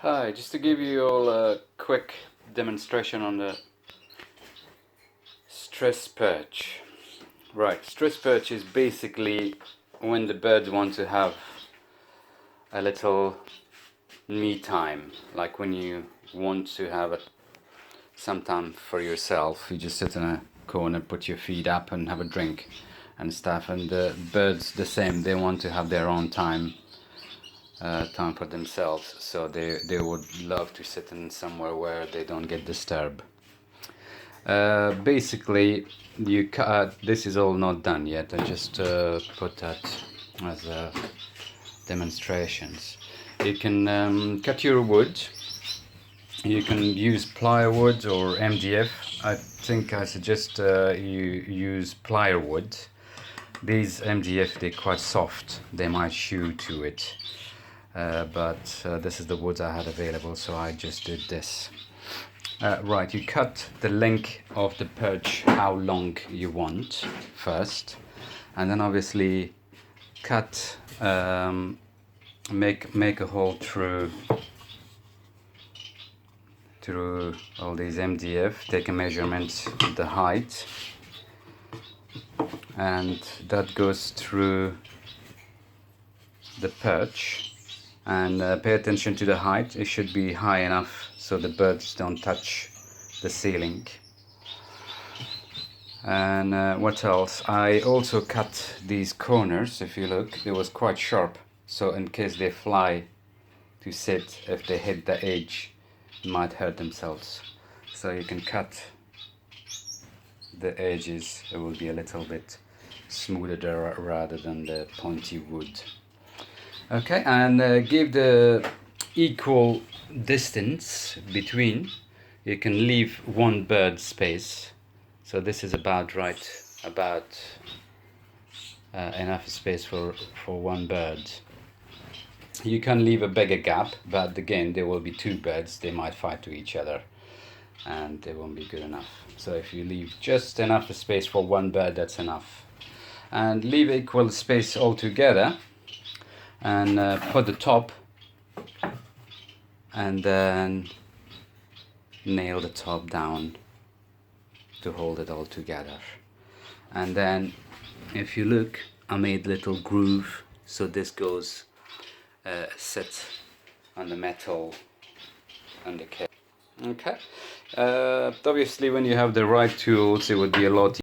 Hi, just to give you all a quick demonstration on the stress perch. Right, stress perch is basically when the birds want to have a little me time, like when you want to have some time for yourself. You just sit in a corner, put your feet up and have a drink and stuff, and the birds the same, they want to have their own time for themselves, so they would love to sit in somewhere where they don't get disturbed. Basically, you cut. This is all not done yet. I just put that as demonstrations. You can cut your wood. You can use plywood or MDF. I think I suggest you use plywood. These MDF, they're quite soft. They might chew to it. But this is the wood I had available, so I just did this. Right, you cut the length of the perch how long you want first, and then obviously cut, make a hole through all these MDF, take a measurement of the height, and that goes through the perch. And pay attention to the height. It should be high enough so the birds don't touch the ceiling. And what else? I also cut these corners. If you look, it was quite sharp, so in case they fly to sit, if they hit the edge, it might hurt themselves. So you can cut the edges. It will be a little bit smoother rather than the pointy wood. Okay, and give the equal distance between. You can leave one bird space, so this is about right, about enough space for one bird. You can leave a bigger gap, but again there will be two birds, they might fight to each other and it won't be good enough. So if you leave just enough space for one bird, that's enough. And leave equal space altogether, and put the top, and then nail the top down to hold it all together. And then if you look, I made little groove, so this goes sit on the metal and the cage. Okay, obviously when you have the right tools it would be a lot